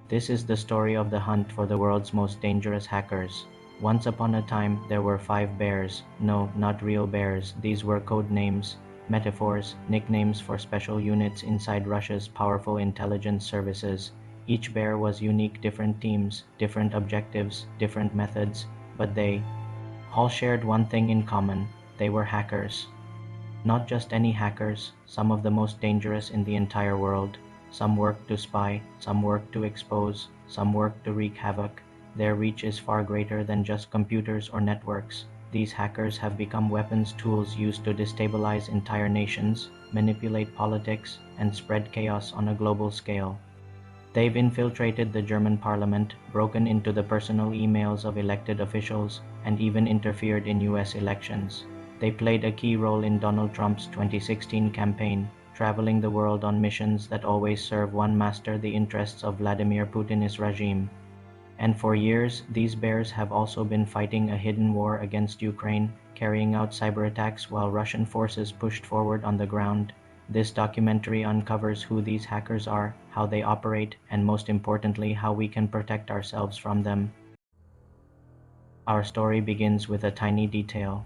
This is the story of the hunt for the world's most dangerous hackers. Once upon a time, there were 5 bears. No, not real bears. These were code names, metaphors, nicknames for special units inside Russia's powerful intelligence services. Each bear was unique, different teams, different objectives, different methods, but they all shared one thing in common. They were hackers. Not just any hackers, some of the most dangerous in the entire world. Some work to spy, some work to expose, some work to wreak havoc. Their reach is far greater than just computers or networks. These hackers have become weapons, tools used to destabilize entire nations, manipulate politics, and spread chaos on a global scale. They've infiltrated the German parliament, broken into the personal emails of elected officials, and even interfered in US elections. They played a key role in Donald Trump's 2016 campaign, traveling the world on missions that always serve one master: the interests of Vladimir Putin's regime. And for years, these bears have also been fighting a hidden war against Ukraine, carrying out cyberattacks while Russian forces pushed forward on the ground. This documentary uncovers who these hackers are, how they operate, and most importantly, how we can protect ourselves from them. Our story begins with a tiny detail,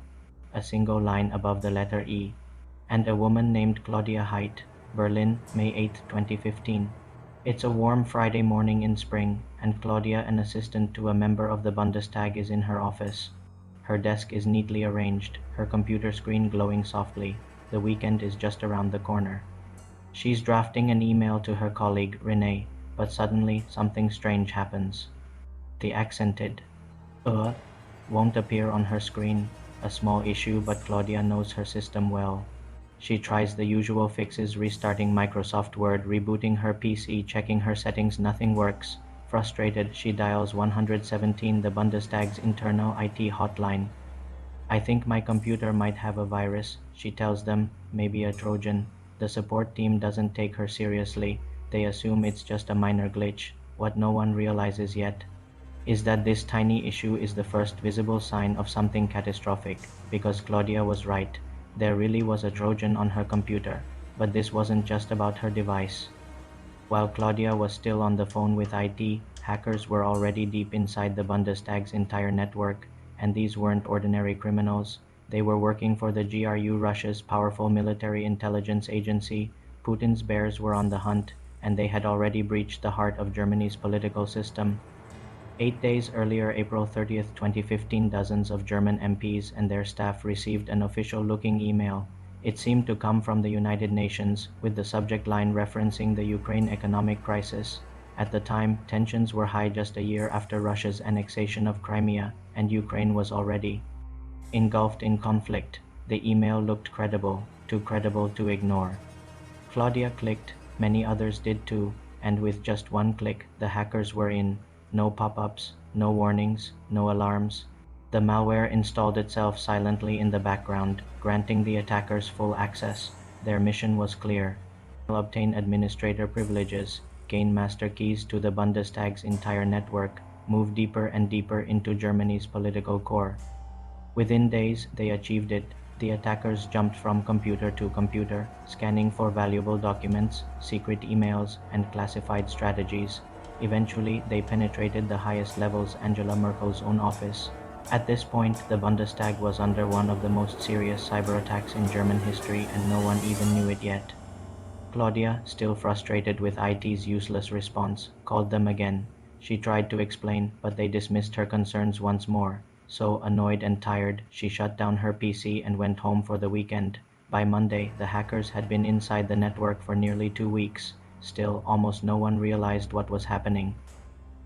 a single line above the letter E, and a woman named Claudia Haidt, Berlin, May 8, 2015. It's a warm Friday morning in spring, and Claudia, an assistant to a member of the Bundestag, is in her office. Her desk is neatly arranged, her computer screen glowing softly. The weekend is just around the corner. She's drafting an email to her colleague, Renee, but suddenly something strange happens. The accented "uh" won't appear on her screen, a small issue, but Claudia knows her system well. She tries the usual fixes: restarting Microsoft Word, rebooting her PC, checking her settings. Nothing works. Frustrated, she dials 117, the Bundestag's internal IT hotline. "I think my computer might have a virus," she tells them, "maybe a Trojan." The support team doesn't take her seriously. They assume it's just a minor glitch. What no one realizes yet is that this tiny issue is the first visible sign of something catastrophic, because Claudia was right. There really was a Trojan on her computer, but this wasn't just about her device. While Claudia was still on the phone with IT, hackers were already deep inside the Bundestag's entire network, and these weren't ordinary criminals. They were working for the GRU, Russia's powerful military intelligence agency. Putin's bears were on the hunt, and they had already breached the heart of Germany's political system. 8 days earlier, April 30th, 2015, dozens of German MPs and their staff received an official-looking email. It seemed to come from the United Nations, with the subject line referencing the Ukraine economic crisis. At the time, tensions were high, just a year after Russia's annexation of Crimea, and Ukraine was already engulfed in conflict. The email looked credible, too credible to ignore. Claudia clicked, many others did too, and with just one click, the hackers were in. No pop-ups, no warnings, no alarms. The malware installed itself silently in the background, granting the attackers full access. Their mission was clear: obtain administrator privileges, gain master keys to the Bundestag's entire network, move deeper and deeper into Germany's political core. Within days, they achieved it. The attackers jumped from computer to computer, scanning for valuable documents, secret emails, and classified strategies. Eventually, they penetrated the highest levels: Angela Merkel's own office. At this point, the Bundestag was under one of the most serious cyberattacks in German history, and no one even knew it yet. Claudia, still frustrated with IT's useless response, called them again. She tried to explain, but they dismissed her concerns once more. So, annoyed and tired, she shut down her PC and went home for the weekend. By Monday, the hackers had been inside the network for nearly 2 weeks. Still, almost no one realized what was happening.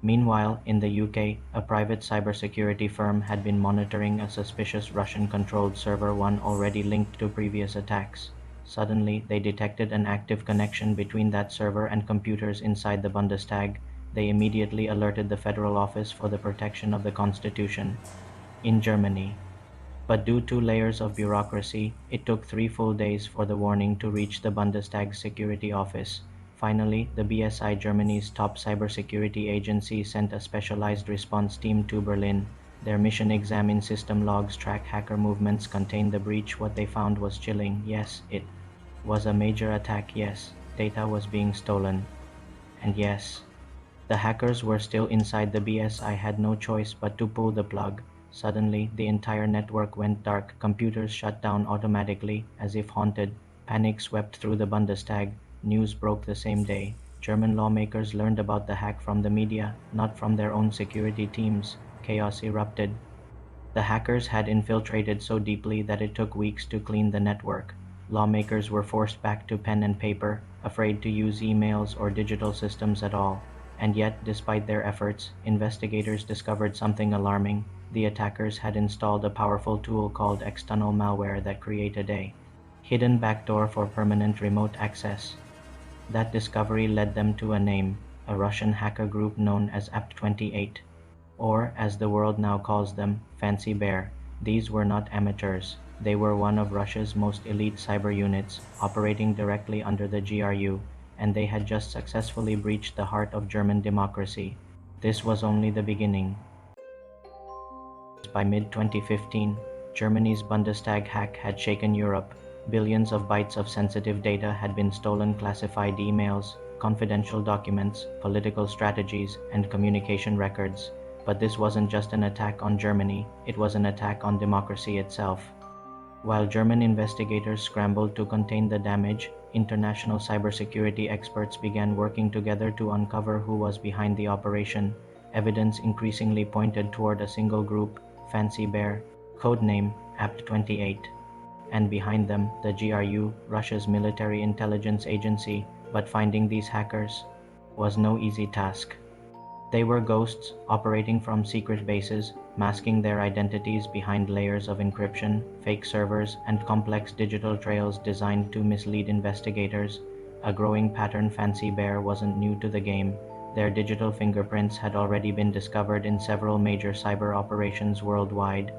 Meanwhile, in the UK, a private cybersecurity firm had been monitoring a suspicious Russian-controlled server, one already linked to previous attacks. Suddenly, they detected an active connection between that server and computers inside the Bundestag. They immediately alerted the Federal Office for the Protection of the Constitution in Germany. But due to layers of bureaucracy, it took 3 full days for the warning to reach the Bundestag's security office. Finally, the BSI, Germany's top cybersecurity agency, sent a specialized response team to Berlin. Their mission: examine system logs, track hacker movements, contain the breach. What they found was chilling. Yes, it was a major attack. Yes, data was being stolen. And yes, The hackers were still inside the BS. I had no choice but to pull the plug. Suddenly, the entire network went dark. Computers shut down automatically, as if haunted. Panic swept through the Bundestag. News broke the same day. German lawmakers learned about the hack from the media, not from their own security teams. Chaos erupted. The hackers had infiltrated so deeply that it took weeks to clean the network. Lawmakers were forced back to pen and paper, afraid to use emails or digital systems at all. And yet, despite their efforts, investigators discovered something alarming. The attackers had installed a powerful tool called external malware that created a hidden backdoor for permanent remote access. That discovery led them to a name, a Russian hacker group known as Apt28, or, as the world now calls them, Fancy Bear. These were not amateurs. They were one of Russia's most elite cyber units, operating directly under the GRU, and they had just successfully breached the heart of German democracy. This was only the beginning. By mid-2015, Germany's Bundestag hack had shaken Europe. Billions of bytes of sensitive data had been stolen, classified emails, confidential documents, political strategies, and communication records. But this wasn't just an attack on Germany, it was an attack on democracy itself. While German investigators scrambled to contain the damage, international cybersecurity experts began working together to uncover who was behind the operation. Evidence increasingly pointed toward a single group, Fancy Bear, codename Apt28, and behind them, the GRU, Russia's military intelligence agency. But finding these hackers was no easy task. They were ghosts, operating from secret bases, masking their identities behind layers of encryption, fake servers, and complex digital trails designed to mislead investigators. A growing pattern. Fancy Bear wasn't new to the game. Their digital fingerprints had already been discovered in several major cyber operations worldwide.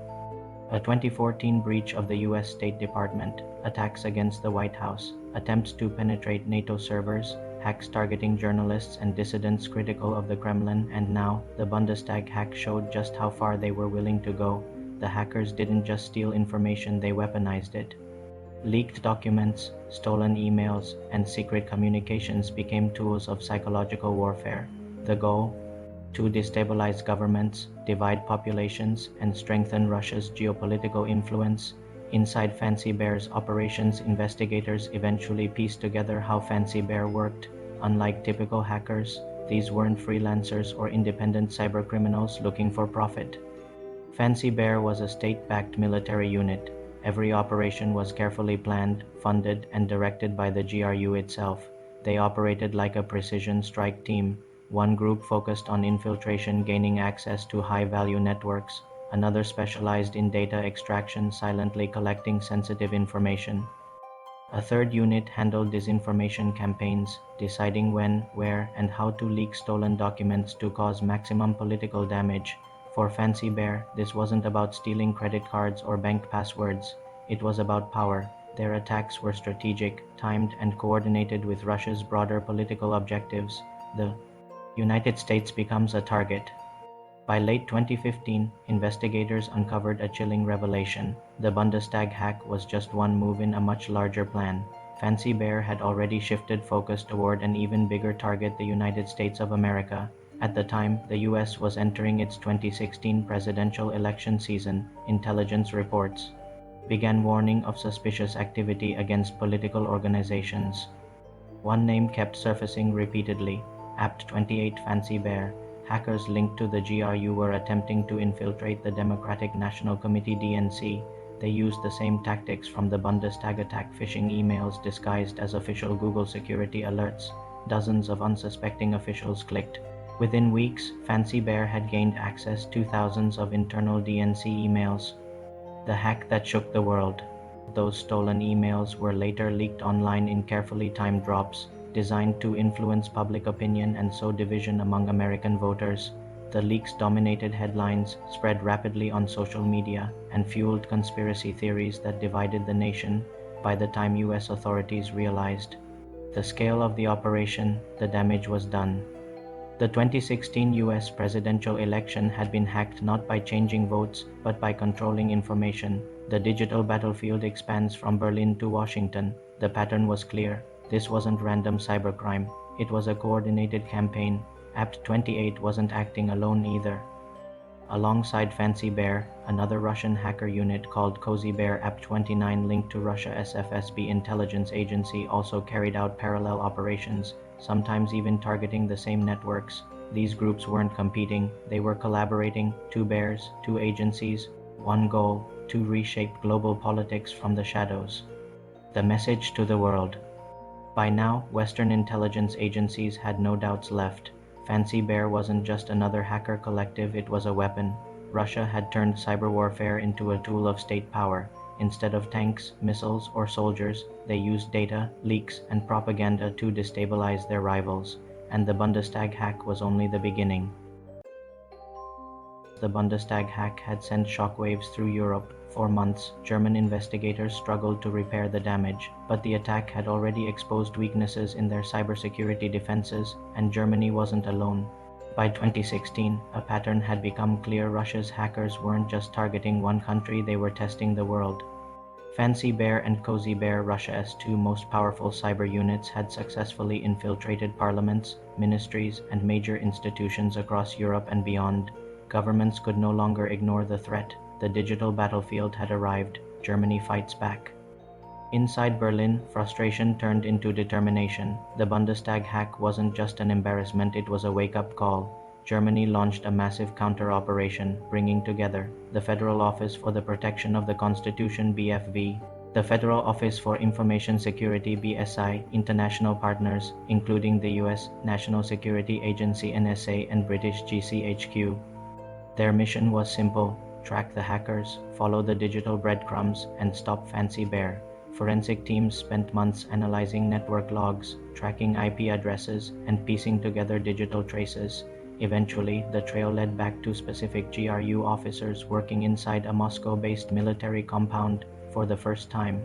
A 2014 breach of the US State Department, attacks against the White House, attempts to penetrate NATO servers, hacks targeting journalists and dissidents critical of the Kremlin, and now, the Bundestag hack showed just how far they were willing to go. The hackers didn't just steal information, they weaponized it. Leaked documents, stolen emails, and secret communications became tools of psychological warfare. The goal? To destabilize governments, divide populations, and strengthen Russia's geopolitical influence. Inside Fancy Bear's operations, investigators eventually pieced together how Fancy Bear worked. Unlike typical hackers, these weren't freelancers or independent cybercriminals looking for profit. Fancy Bear was a state-backed military unit. Every operation was carefully planned, funded, and directed by the GRU itself. They operated like a precision strike team. One group focused on infiltration, gaining access to high-value networks. Another specialized in data extraction, silently collecting sensitive information. A third unit handled disinformation campaigns, deciding when, where, and how to leak stolen documents to cause maximum political damage. For Fancy Bear, this wasn't about stealing credit cards or bank passwords. It was about power. Their attacks were strategic, timed, and coordinated with Russia's broader political objectives. The United States becomes a target. By late 2015, investigators uncovered a chilling revelation. The Bundestag hack was just one move in a much larger plan. Fancy Bear had already shifted focus toward an even bigger target, the United States of America. At the time, the US was entering its 2016 presidential election season. Intelligence reports began warning of suspicious activity against political organizations. One name kept surfacing repeatedly: Apt28. Fancy Bear. Hackers linked to the GRU were attempting to infiltrate the Democratic National Committee (DNC). They used the same tactics from the Bundestag attack: phishing emails disguised as official Google security alerts. Dozens of unsuspecting officials clicked. Within weeks, Fancy Bear had gained access to thousands of internal DNC emails. The hack that shook the world. Those stolen emails were later leaked online in carefully timed drops, designed to influence public opinion and sow division among American voters. The leaks dominated headlines, spread rapidly on social media, and fueled conspiracy theories that divided the nation. By the time US authorities realized the scale of the operation, the damage was done. The 2016 US presidential election had been hacked not by changing votes, but by controlling information. The digital battlefield expands from Berlin to Washington. The pattern was clear. This wasn't random cybercrime. It was a coordinated campaign. Apt 28 wasn't acting alone either. Alongside Fancy Bear, another Russian hacker unit called Cozy Bear Apt 29 linked to Russia's FSB intelligence agency also carried out parallel operations, sometimes even targeting the same networks. These groups weren't competing, they were collaborating, two bears, two agencies, one goal, to reshape global politics from the shadows. The message to the world. By now, Western intelligence agencies had no doubts left. Fancy Bear wasn't just another hacker collective, it was a weapon. Russia had turned cyberwarfare into a tool of state power. Instead of tanks, missiles, or soldiers, they used data, leaks, and propaganda to destabilize their rivals. And the Bundestag hack was only the beginning. The Bundestag hack had sent shockwaves through Europe. For months, German investigators struggled to repair the damage, but the attack had already exposed weaknesses in their cybersecurity defenses, and Germany wasn't alone. By 2016, a pattern had become clear. Russia's hackers weren't just targeting one country, they were testing the world. Fancy Bear and Cozy Bear, Russia's two most powerful cyber units, had successfully infiltrated parliaments, ministries, and major institutions across Europe and beyond. Governments could no longer ignore the threat. The digital battlefield had arrived. Germany fights back. Inside Berlin, frustration turned into determination. The Bundestag hack wasn't just an embarrassment, it was a wake-up call. Germany launched a massive counter-operation, bringing together the Federal Office for the Protection of the Constitution (BFV), the Federal Office for Information Security (BSI), international partners, including the US National Security Agency (NSA) and British GCHQ. Their mission was simple: track the hackers, follow the digital breadcrumbs, and stop Fancy Bear. Forensic teams spent months analyzing network logs, tracking IP addresses, and piecing together digital traces. Eventually, the trail led back to specific GRU officers working inside a Moscow-based military compound. For the first time,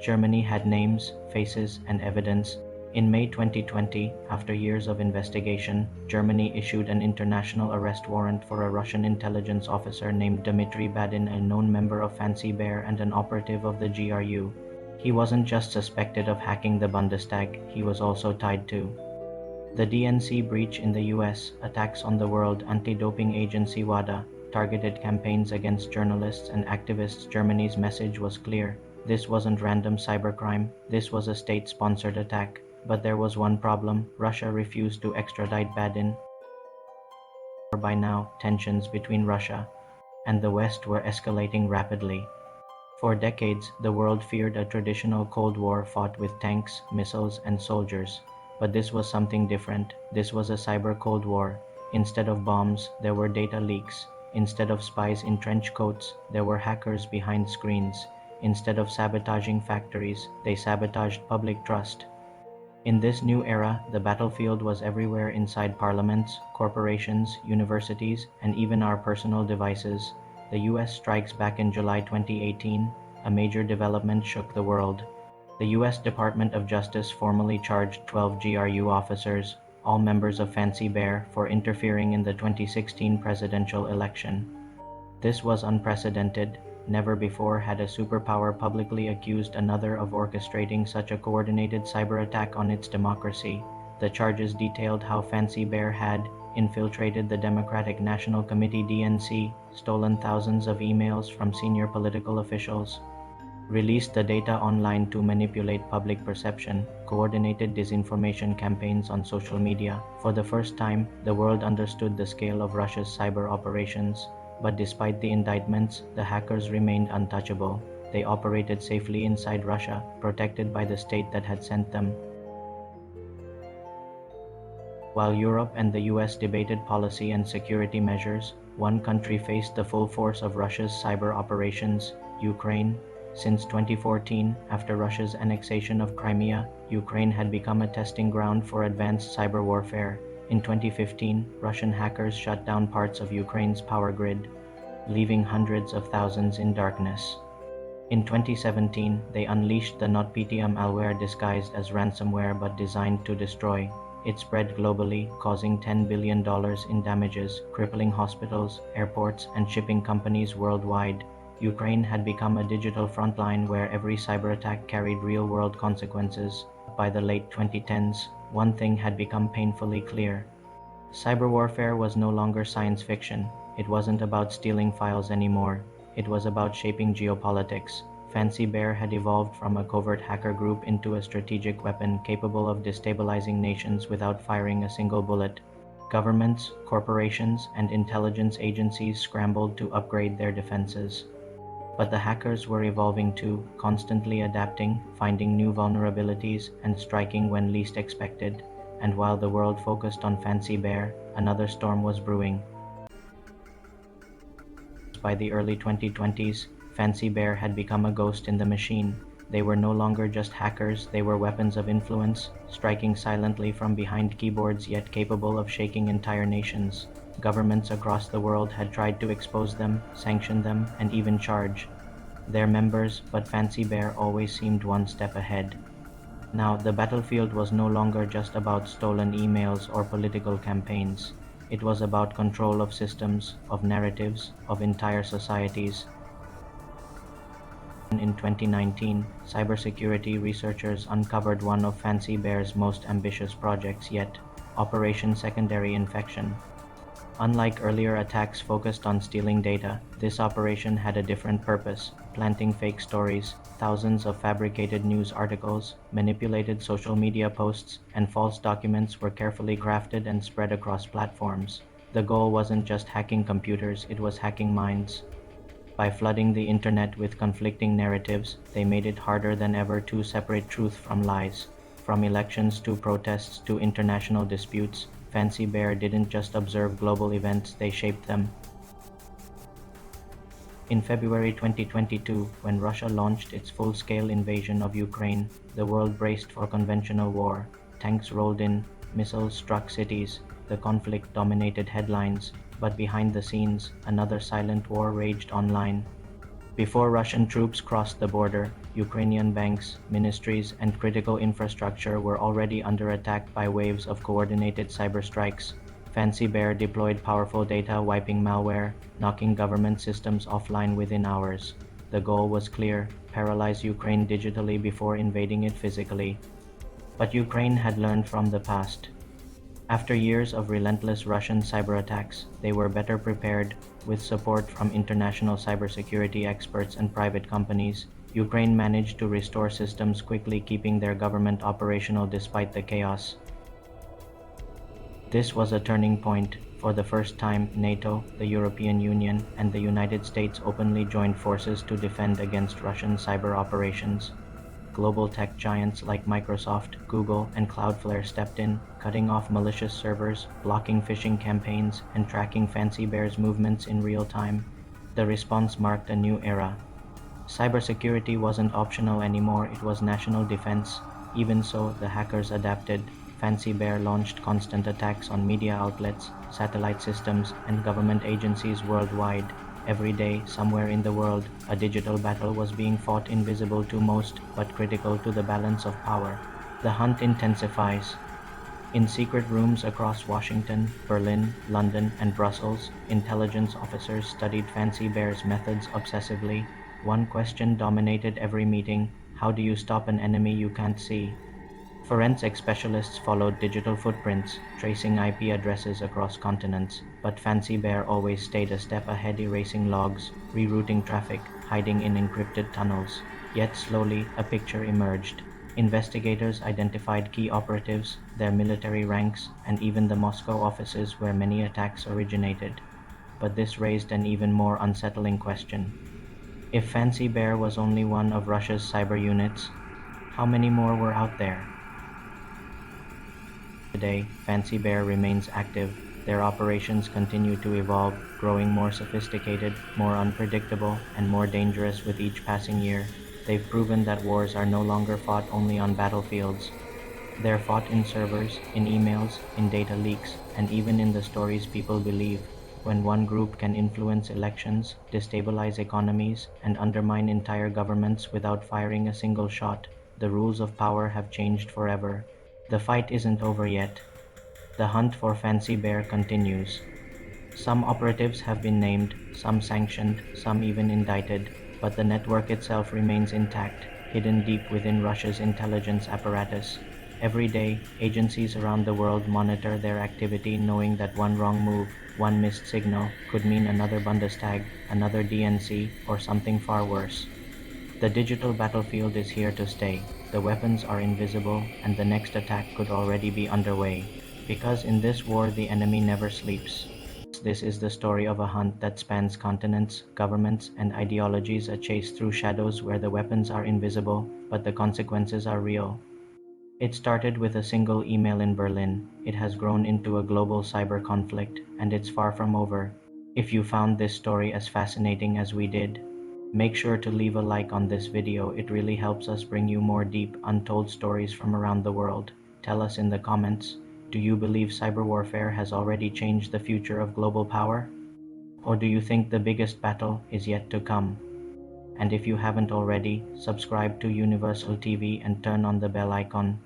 Germany had names, faces, and evidence. In May 2020, after years of investigation, Germany issued an international arrest warrant for a Russian intelligence officer named Dmitri Badin, a known member of Fancy Bear and an operative of the GRU. He wasn't just suspected of hacking the Bundestag, he was also tied to the DNC breach in the US, attacks on the World Anti-Doping Agency WADA, targeted campaigns against journalists and activists. Germany's message was clear. This wasn't random cybercrime, this was a state-sponsored attack. But there was one problem: Russia refused to extradite Badin. By now, tensions between Russia and the West were escalating rapidly. For decades, the world feared a traditional Cold War fought with tanks, missiles, and soldiers. But this was something different. This was a cyber Cold War. Instead of bombs, there were data leaks. Instead of spies in trench coats, there were hackers behind screens. Instead of sabotaging factories, they sabotaged public trust. In this new era, the battlefield was everywhere: inside parliaments, corporations, universities, and even our personal devices. The US strikes back in July 2018. A major development shook the world. The US Department of Justice formally charged 12 GRU officers, all members of Fancy Bear, for interfering in the 2016 presidential election. This was unprecedented. Never before had a superpower publicly accused another of orchestrating such a coordinated cyber attack on its democracy. The charges detailed how Fancy Bear had infiltrated the Democratic National Committee (DNC), stolen thousands of emails from senior political officials, released the data online to manipulate public perception, coordinated disinformation campaigns on social media. For the first time, the world understood the scale of Russia's cyber operations. But despite the indictments, the hackers remained untouchable. They operated safely inside Russia, protected by the state that had sent them. While Europe and the US debated policy and security measures, one country faced the full force of Russia's cyber operations: Ukraine. Since 2014, after Russia's annexation of Crimea, Ukraine had become a testing ground for advanced cyber warfare. In 2015, Russian hackers shut down parts of Ukraine's power grid, leaving hundreds of thousands in darkness. In 2017, they unleashed the NotPetya malware disguised as ransomware but designed to destroy. It spread globally, causing $10 billion in damages, crippling hospitals, airports, and shipping companies worldwide. Ukraine had become a digital frontline where every cyber attack carried real-world consequences. By the late 2010s, one thing had become painfully clear: Cyberwarfare was no longer science fiction. It wasn't about stealing files anymore. It was about shaping geopolitics. Fancy Bear had evolved from a covert hacker group into a strategic weapon capable of destabilizing nations without firing a single bullet. Governments, corporations, and intelligence agencies scrambled to upgrade their defenses. But the hackers were evolving too, constantly adapting, finding new vulnerabilities, and striking when least expected. And while the world focused on Fancy Bear, another storm was brewing. By the early 2020s, Fancy Bear had become a ghost in the machine. They were no longer just hackers, they were weapons of influence, striking silently from behind keyboards yet capable of shaking entire nations. Governments across the world had tried to expose them, sanction them, and even charge their members, but Fancy Bear always seemed one step ahead. Now, the battlefield was no longer just about stolen emails or political campaigns. It was about control of systems, of narratives, of entire societies. In 2019, cybersecurity researchers uncovered one of Fancy Bear's most ambitious projects yet, Operation Secondary Infection. Unlike earlier attacks focused on stealing data, this operation had a different purpose: planting fake stories. Thousands of fabricated news articles, manipulated social media posts, and false documents were carefully crafted and spread across platforms. The goal wasn't just hacking computers, it was hacking minds. By flooding the internet with conflicting narratives, they made it harder than ever to separate truth from lies. From elections to protests to international disputes, Fancy Bear didn't just observe global events, they shaped them. In February 2022, when Russia launched its full-scale invasion of Ukraine, the world braced for conventional war. Tanks rolled in, missiles struck cities, the conflict dominated headlines, but behind the scenes, another silent war raged online. Before Russian troops crossed the border, Ukrainian banks, ministries, and critical infrastructure were already under attack by waves of coordinated cyber strikes. Fancy Bear deployed powerful data wiping malware, knocking government systems offline within hours. The goal was clear: paralyze Ukraine digitally before invading it physically. But Ukraine had learned from the past. After years of relentless Russian cyberattacks, they were better prepared. With support from international cybersecurity experts and private companies, Ukraine managed to restore systems quickly, keeping their government operational despite the chaos. This was a turning point. For the first time, NATO, the European Union, and the United States openly joined forces to defend against Russian cyber operations. Global tech giants like Microsoft, Google, and Cloudflare stepped in, cutting off malicious servers, blocking phishing campaigns, and tracking Fancy Bear's movements in real time. The response marked a new era. Cybersecurity wasn't optional anymore, it was national defense. Even so, the hackers adapted. Fancy Bear launched constant attacks on media outlets, satellite systems, and government agencies worldwide. Every day, somewhere in the world, a digital battle was being fought, invisible to most, but critical to the balance of power. The hunt intensifies. In secret rooms across Washington, Berlin, London, and Brussels, intelligence officers studied Fancy Bear's methods obsessively. One question dominated every meeting: how do you stop an enemy you can't see? Forensic specialists followed digital footprints, tracing IP addresses across continents, but Fancy Bear always stayed a step ahead, erasing logs, rerouting traffic, hiding in encrypted tunnels. Yet slowly, a picture emerged. Investigators identified key operatives, their military ranks, and even the Moscow offices where many attacks originated. But this raised an even more unsettling question. If Fancy Bear was only one of Russia's cyber units, how many more were out there? Today, Fancy Bear remains active. Their operations continue to evolve, growing more sophisticated, more unpredictable, and more dangerous with each passing year. They've proven that wars are no longer fought only on battlefields. They're fought in servers, in emails, in data leaks, and even in the stories people believe. When one group can influence elections, destabilize economies, and undermine entire governments without firing a single shot, the rules of power have changed forever. The fight isn't over yet. The hunt for Fancy Bear continues. Some operatives have been named, some sanctioned, some even indicted, but the network itself remains intact, hidden deep within Russia's intelligence apparatus. Every day, agencies around the world monitor their activity, knowing that one wrong move, one missed signal, could mean another Bundestag, another DNC, or something far worse. The digital battlefield is here to stay. The weapons are invisible, and the next attack could already be underway. Because in this war, the enemy never sleeps. This is the story of a hunt that spans continents, governments, and ideologies, a chase through shadows where the weapons are invisible, but the consequences are real. It started with a single email in Berlin. It has grown into a global cyber conflict, and it's far from over. If you found this story as fascinating as we did, make sure to leave a like on this video. It really helps us bring you more deep, untold stories from around the world. Tell us in the comments, do you believe cyber warfare has already changed the future of global power? Or do you think the biggest battle is yet to come? And if you haven't already, subscribe to Universal TV and turn on the bell icon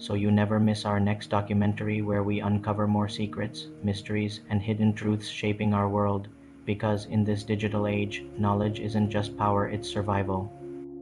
so you never miss our next documentary where we uncover more secrets, mysteries, and hidden truths shaping our world. Because in this digital age, knowledge isn't just power, it's survival.